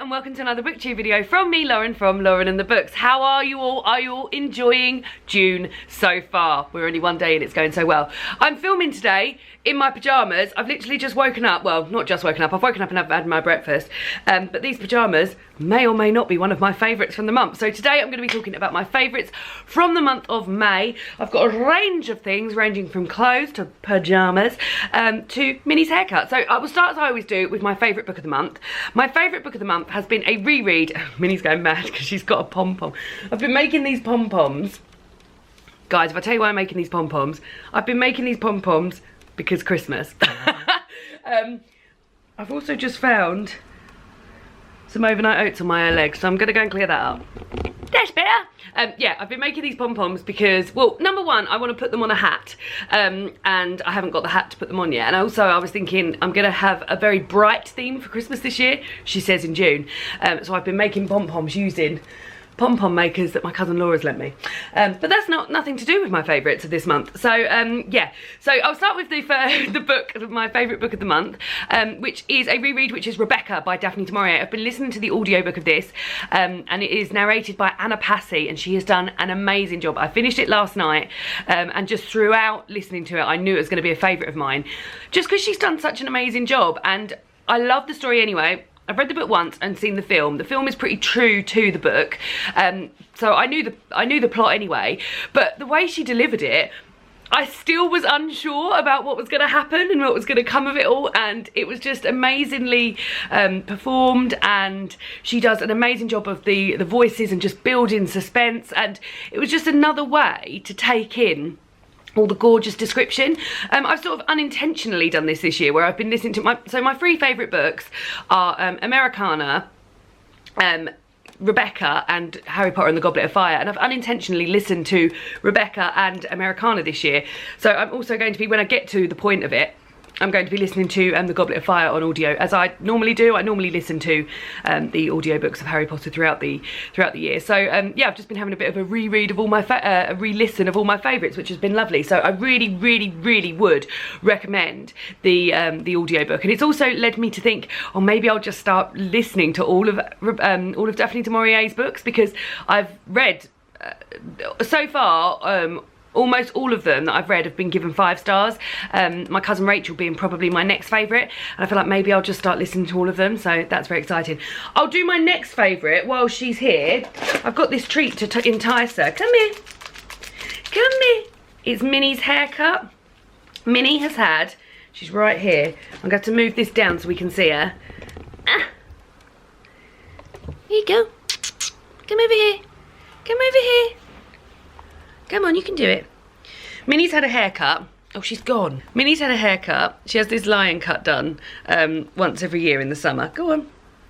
and welcome to another booktube video from me, Lauren, from Lauren and the Books. How are you all? Are you all enjoying June so far? We're only one day and it's going so well. I'm filming today in my pyjamas. I've literally just woken up. Well, not just woken up. I've woken up and I've had my breakfast. But these pyjamas may or may not be one of my favourites from the month. So today I'm going to be talking about my favourites from the month of May. I've got a range of things ranging from clothes to pyjamas to Minnie's haircut. So I will start as I always do with my favourite book of the month. My favourite book of the month has been a reread. Minnie's going mad because she's got a pom-pom. I've been making these pom-poms. Guys, if I tell you why I'm making these pom-poms, I've been making these pom-poms because Christmas. I've also just found some overnight oats on my legs, so I'm gonna go and clear that up. That's better. Yeah, I've been making these pom-poms because, well, number one, I want to put them on a hat, and I haven't got the hat to put them on yet. And also, I was thinking I'm gonna have a very bright theme for Christmas this year. She says in June, so I've been making pom-poms using pom-pom makers that my cousin Laura's lent me, but that's nothing to do with my favourites of this month. So yeah, so I'll start with the book, my favourite book of the month, which is a reread, which is Rebecca by Daphne du Maurier. I've been listening to the audiobook of this, and it is narrated by Anna Passy, and she has done an amazing job. I finished it last night, and just throughout listening to it, I knew it was going to be a favourite of mine, just because she's done such an amazing job, and I love the story anyway. I've read the book once and seen the film. The film is pretty true to the book, so I knew the plot anyway. But the way she delivered it, I still was unsure about what was going to happen and what was going to come of it all. And it was just amazingly performed, and she does an amazing job of the voices and just building suspense. And it was just another way to take in all the gorgeous description. I've sort of unintentionally done this year, where I've been listening to my three favourite books are Americana, Rebecca, and Harry Potter and the Goblet of Fire, and I've unintentionally listened to Rebecca and Americana this year. So I'm also going to be, when I get to the point of it, I'm going to be listening to the Goblet of Fire on audio, as I normally do. I normally listen to the audiobooks of Harry Potter throughout the year. So yeah, I've just been having a bit of a reread of all my a re-listen of all my favourites, which has been lovely. So I really would recommend the audiobook, and it's also led me to think, oh, maybe I'll just start listening to all of Daphne du Maurier's books, because I've read so far. Almost all of them that I've read have been given 5 stars. My cousin Rachel being probably my next favourite, and I feel like maybe I'll just start listening to all of them, so that's very exciting. I'll do my next favourite while she's here. I've got this treat to entice her. Come here. Come here. It's Minnie's haircut. Minnie has had, she's right here. I'm going to have to move this down so we can see her. Ah. Here you go. Come over here. Come over here. Come on, you can do it. Minnie's had a haircut. Oh, she's gone. Minnie's had a haircut. She has this lion cut done once every year in the summer. Go on.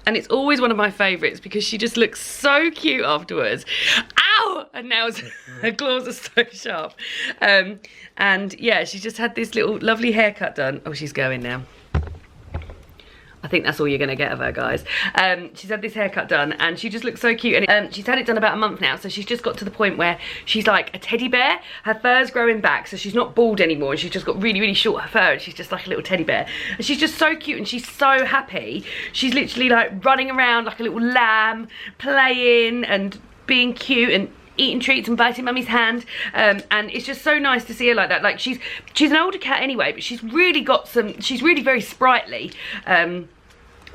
And it's always one of my favourites because she just looks so cute afterwards. Ow! Her nails, her claws are so sharp. And yeah, she's just had this little lovely haircut done. Oh, she's going now. I think that's all you're going to get of her, guys. She's had this haircut done and she just looks so cute. And she's had it done about a month now, so she's just got to the point where she's like a teddy bear. Her fur's growing back, so she's not bald anymore, and she's just got really short fur, and she's just like a little teddy bear. And she's just so cute and she's so happy. She's literally like running around like a little lamb, playing and being cute and eating treats and biting mummy's hand, and it's just so nice to see her like that. Like she's an older cat anyway, but she's really got some, she's really very sprightly,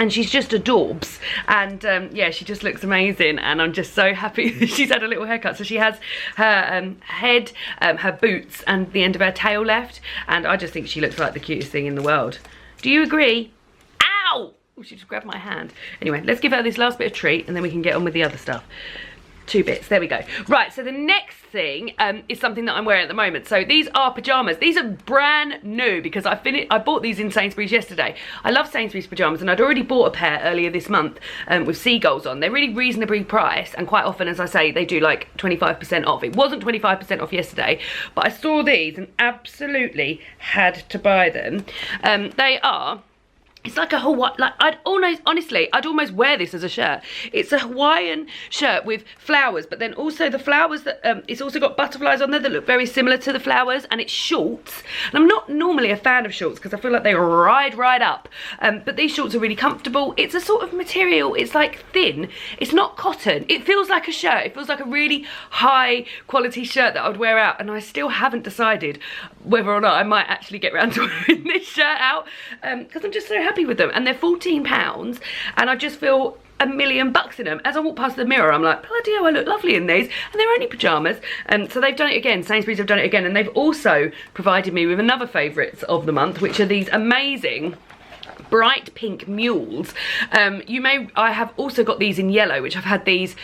and she's just adorbs, and yeah, she just looks amazing, and I'm just so happy that she's had a little haircut. So she has her head, her boots, and the end of her tail left, and I just think she looks like the cutest thing in the world. Do you agree? Ow! Oh, she just grabbed my hand. Anyway, let's give her this last bit of treat, and then we can get on with the other stuff. 2 bits, there we go. Right, so the next thing is something that I'm wearing at the moment. So these are pyjamas. These are brand new because I bought these in Sainsbury's yesterday. I love Sainsbury's pyjamas, and I'd already bought a pair earlier this month with seagulls on. They're really reasonably priced, and quite often, as I say, they do like 25% off. It wasn't 25% off yesterday, but I saw these and absolutely had to buy them. They are It's like a Hawaii, like I'd almost wear this as a shirt. It's a Hawaiian shirt with flowers, but then also the flowers that, it's also got butterflies on there that look very similar to the flowers, and it's shorts. And I'm not normally a fan of shorts because I feel like they ride right up. But these shorts are really comfortable. It's a sort of material, it's like thin. It's not cotton. It feels like a shirt. It feels like a really high quality shirt that I would wear out, and I still haven't decided whether or not I might actually get around to wearing this shirt out, because I'm just so happy with them. And they're £14, and I just feel $1,000,000 in them. As I walk past the mirror, I'm like, bloody hell, I look lovely in these. And they're only pyjamas. So they've done it again. Sainsbury's have done it again, and they've also provided me with another favourites of the month, which are these amazing bright pink mules. I have also got these in yellow, which I've had these.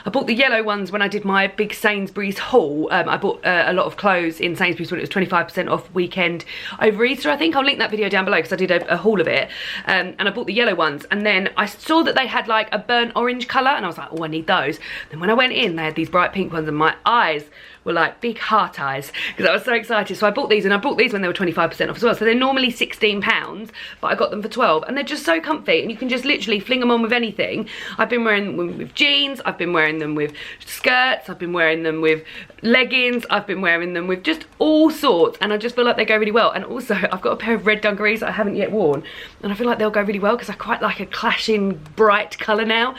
I bought the yellow ones when I did my big Sainsbury's haul. I bought a lot of clothes in Sainsbury's when it was 25% off weekend over Easter. I think I'll link that video down below because I did a haul of it. And I bought the yellow ones, and then I saw that they had like a burnt orange colour, and I was like, oh, I need those. Then when I went in, they had these bright pink ones, and my eyes were like big heart eyes because I was so excited. So I bought these, and I bought these when they were 25% off as well. So they're normally £16, but I got them for 12, and they're just so comfy, and you can just literally fling them on with anything. I've been wearing them with jeans, I've been wearing them with skirts, I've been wearing them with leggings, I've been wearing them with just all sorts, and I just feel like they go really well. And also I've got a pair of red dungarees that I haven't yet worn, and I feel like they'll go really well because I quite like a clashing bright colour now.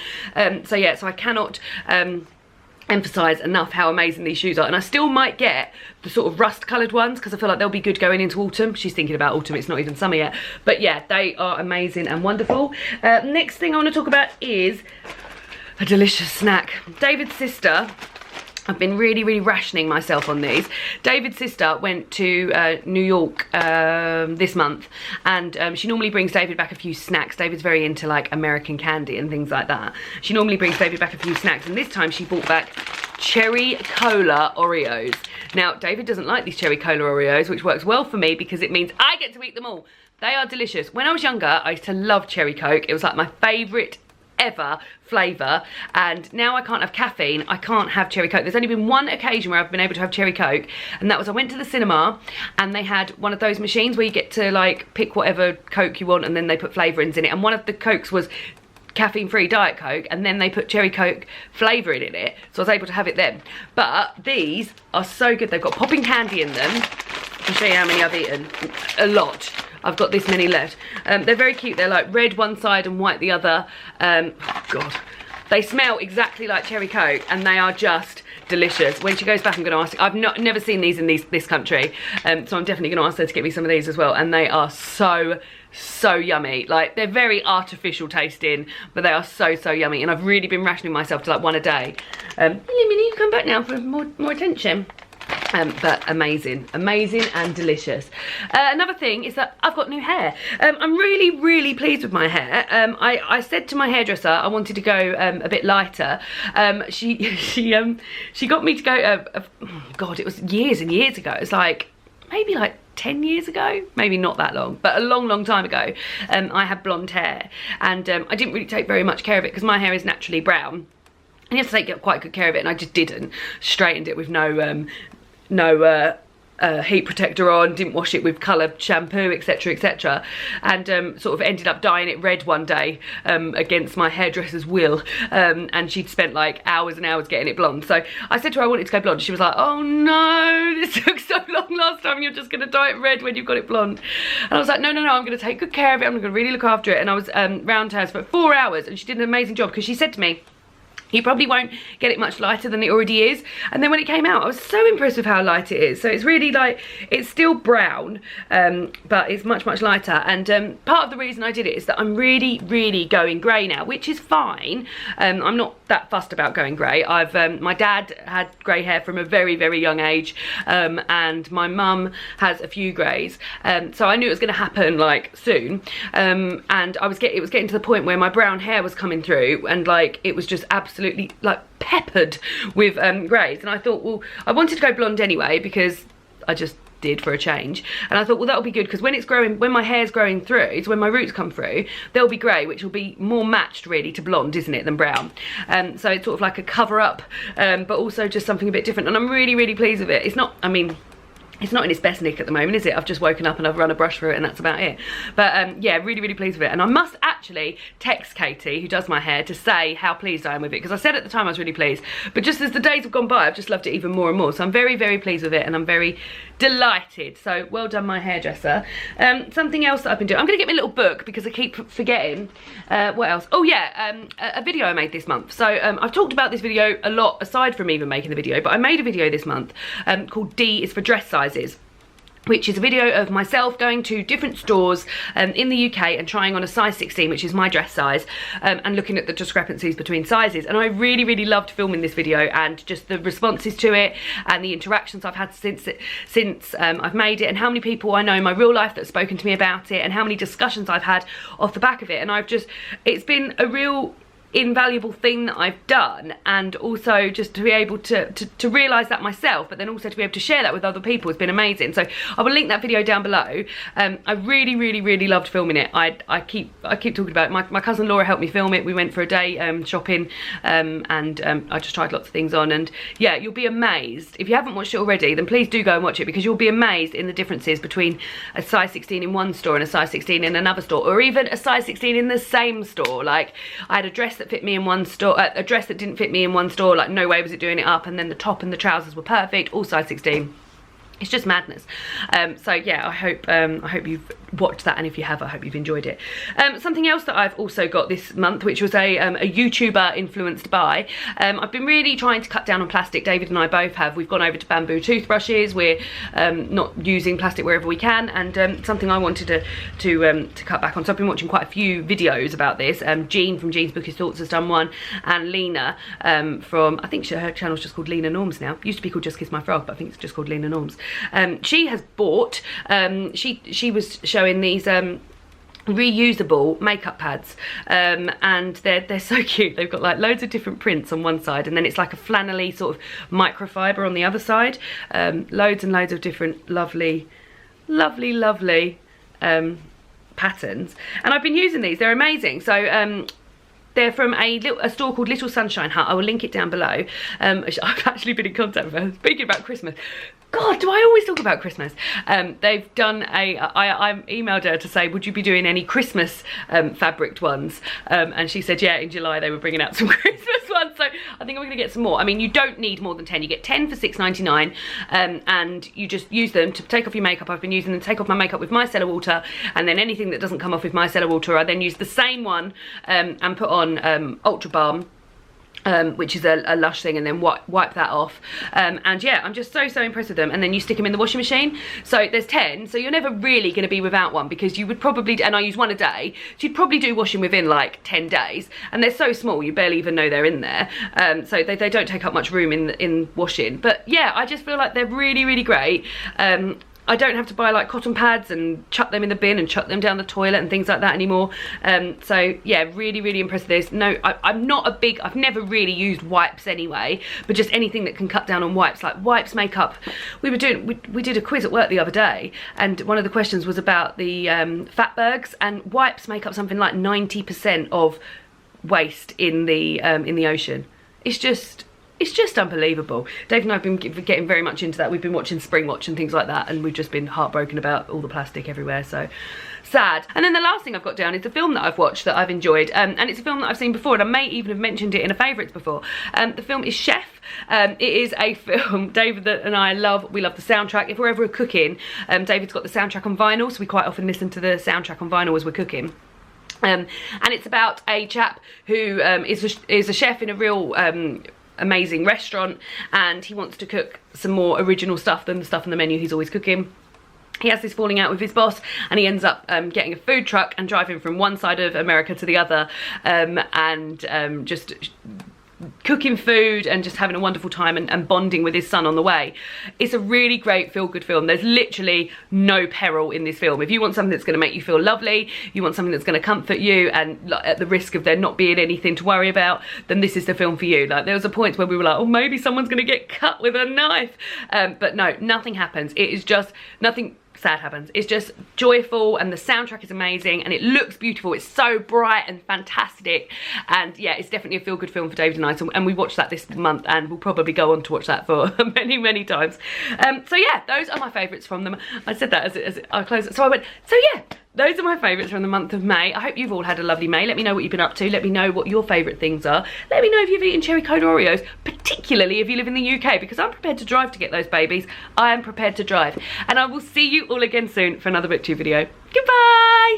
So yeah, so I cannot emphasize enough how amazing these shoes are. And I still might get the sort of rust coloured ones because I feel like they'll be good going into autumn. She's thinking about autumn, it's not even summer yet, but yeah, they are amazing and wonderful. Next thing I want to talk about is a delicious snack. David's sister, I've been really rationing myself on these. David's sister went to New York this month, and she normally brings David back a few snacks. David's very into like American candy and things like that. She normally brings David back a few snacks, and this time she brought back cherry cola Oreos. Now, David doesn't like these cherry cola Oreos, which works well for me because it means I get to eat them all. They are delicious. When I was younger, I used to love cherry Coke. It was like my favourite ever flavour, and now I can't have caffeine, I can't have cherry Coke. There's only been one occasion where I've been able to have cherry Coke, and that was I went to the cinema and they had one of those machines where you get to like pick whatever Coke you want, and then they put flavourings in it, and one of the Cokes was caffeine-free Diet Coke, and then they put cherry Coke flavouring in it, so I was able to have it then. But these are so good. They've got popping candy in them. I'll show you how many I've eaten. A lot. I've got this many left. They're very cute. They're like red one side and white the other. Oh God. They smell exactly like cherry Coke, and they are just delicious. When she goes back, I'm going to ask. I've never seen these in this country, so I'm definitely going to ask her to get me some of these as well. And they are so yummy. Like, they're very artificial tasting, but they are so yummy. And I've really been rationing myself to like one a day. Minnie, you come back now for more attention. But amazing and delicious. Another thing is that I've got new hair. I'm really pleased with my hair. I said to my hairdresser I wanted to go a bit lighter. She got me to go. Oh God, it was years and years ago. It was like maybe like 10 years ago, maybe not that long, but a long time ago. I had blonde hair, and I didn't really take very much care of it because my hair is naturally brown. And you have to take quite good care of it, and I just didn't. Straightened it with no heat protector on, didn't wash it with coloured shampoo, etc, and sort of ended up dyeing it red one day against my hairdresser's will, and she'd spent like hours and hours getting it blonde. So I said to her I wanted to go blonde. She was like, oh no, this took so long last time, you're just going to dye it red when you've got it blonde. And I was like, no, I'm going to take good care of it, I'm going to really look after it. And I was round hers for 4 hours, and she did an amazing job, because she said to me, you probably won't get it much lighter than it already is. And then when it came out, I was so impressed with how light it is. So it's really like, it's still brown, but it's much lighter. And part of the reason I did it is that I'm really going grey now, which is fine. I'm not that fussed about going grey. My dad had grey hair from a very young age, and my mum has a few greys. So I knew it was going to happen like soon. And it was getting to the point where my brown hair was coming through, and like it was just absolutely like peppered with greys. And I thought, well, I wanted to go blonde anyway, because I just did for a change. And I thought, well, that'll be good, because when it's growing, when my hair's growing through, it's when my roots come through, they'll be grey, which will be more matched really to blonde, isn't it, than brown. So it's sort of like a cover up, but also just something a bit different. And I'm really pleased with it. It's not, I mean, It's not in its best nick at the moment, is it? I've just woken up and I've run a brush through it and that's about it. But yeah, really, really pleased with it. And I must actually text Katie, who does my hair, to say how pleased I am with it. Because I said at the time I was really pleased. But just as the days have gone by, I've just loved it even more and more. So I'm very, very pleased with it and I'm very delighted. So well done, my hairdresser. Something else that I've been doing. I'm going to get my little book because I keep forgetting. What else? Oh yeah, a video I made this month. So I've talked about this video a lot aside from even making the video. But I made a video this month called D is for dress size, which is a video of myself going to different stores in the UK and trying on a size 16, which is my dress size, and looking at the discrepancies between sizes. And I really, really loved filming this video and just the responses to it and the interactions I've had since I've made it, and how many people I know in my real life that have spoken to me about it, and how many discussions I've had off the back of it. And it's been a real invaluable thing that I've done, and also just to be able to realise that myself, but then also to be able to share that with other people has been amazing. So I will link that video down below. I really, really, really loved filming it. I keep talking about it. My cousin Laura helped me film it. We went for a day shopping, and I just tried lots of things on, and yeah, you'll be amazed. If you haven't watched it already, then please do go and watch it, because you'll be amazed in the differences between a size 16 in one store and a size 16 in another store, or even a size 16 in the same store. Like, I had a dress that fit me in one store, a dress that didn't fit me in one store, like no way was it doing it up, and then the top and the trousers were perfect, all size 16. It's just madness. So yeah, I hope you've watched that, and if you have, I hope you've enjoyed it. Something else that I've also got this month, which was a YouTuber influenced by. I've been really trying to cut down on plastic. David and I both have. We've gone over to bamboo toothbrushes. We're not using plastic wherever we can, and something I wanted to cut back on. So I've been watching quite a few videos about this. Jean from Jean's Bookish Thoughts has done one, and Lena from, I think her channel's just called Lena Norms now. It used to be called Just Kiss My Frog, but I think it's just called Lena Norms. She has bought, she was showing these reusable makeup pads, and they're so cute. They've got like loads of different prints on one side, and then it's like a flannelly sort of microfiber on the other side. Loads and loads of different lovely patterns, and I've been using these. They're amazing. So they're from a store called Little Sunshine Hut. I will link it down below. I've actually been in contact with her. Speaking about Christmas, God, do I always talk about Christmas? They've done I emailed her to say, would you be doing any Christmas fabricked ones? And she said, yeah, in July they were bringing out some Christmas ones. So I think I'm going to get some more. I mean, you don't need more than 10. You get 10 for $6.99, and you just use them to take off your makeup. I've been using them to take off my makeup with micellar water, and then anything that doesn't come off with micellar water, I then use the same one and put on Ultra Balm, which is a Lush thing, and then wipe that off. And yeah, I'm just so impressed with them. And then you stick them in the washing machine. So there's 10, so you're never really going to be without one, because you would probably, and I use one a day, so you'd probably do washing within like 10 days. And they're so small, you barely even know they're in there. So they don't take up much room in washing. But yeah, I just feel like they're really, really great. I don't have to buy like cotton pads and chuck them in the bin and chuck them down the toilet and things like that anymore. So yeah, really, really impressed with this. No, I'm not a big, I've never really used wipes anyway, but just anything that can cut down on wipes, like wipes, makeup. We did a quiz at work the other day, and one of the questions was about the fatbergs, and wipes make up something like 90% of waste in the ocean. It's just unbelievable. Dave and I have been getting very much into that. We've been watching Spring Watch and things like that, and we've just been heartbroken about all the plastic everywhere, so sad. And then the last thing I've got down is a film that I've watched that I've enjoyed, and it's a film that I've seen before, and I may even have mentioned it in a favourites before. The film is Chef. It is a film David and I love. We love the soundtrack. If we're ever cooking, David's got the soundtrack on vinyl, so we quite often listen to the soundtrack on vinyl as we're cooking. And it's about a chap who is a chef in a real amazing restaurant, and he wants to cook some more original stuff than the stuff on the menu he's always cooking. He has this falling out with his boss, and he ends up getting a food truck and driving from one side of America to the other, and just cooking food and just having a wonderful time and bonding with his son on the way. It's a really great feel-good film. There's literally no peril in this film. If you want something that's going to make you feel lovely, you want something that's going to comfort you, and at the risk of there not being anything to worry about, then this is the film for you. Like, there was a point where we were like, oh, maybe someone's going to get cut with a knife, but no, nothing happens. It is just nothing sad happens. It's just joyful, and the soundtrack is amazing, and it looks beautiful. It's so bright and fantastic, and yeah, it's definitely a feel-good film for David and I, and we watched that this month, and we'll probably go on to watch that for many times. So yeah, those are my favourites from them. I said that as I closed it, so I went, so yeah, those are my favourites from the month of May. I hope you've all had a lovely May. Let me know what you've been up to. Let me know what your favourite things are. Let me know if you've eaten cherry coke Oreos, particularly if you live in the UK, because I'm prepared to drive to get those babies. I am prepared to drive. And I will see you all again soon for another BookTube video. Goodbye!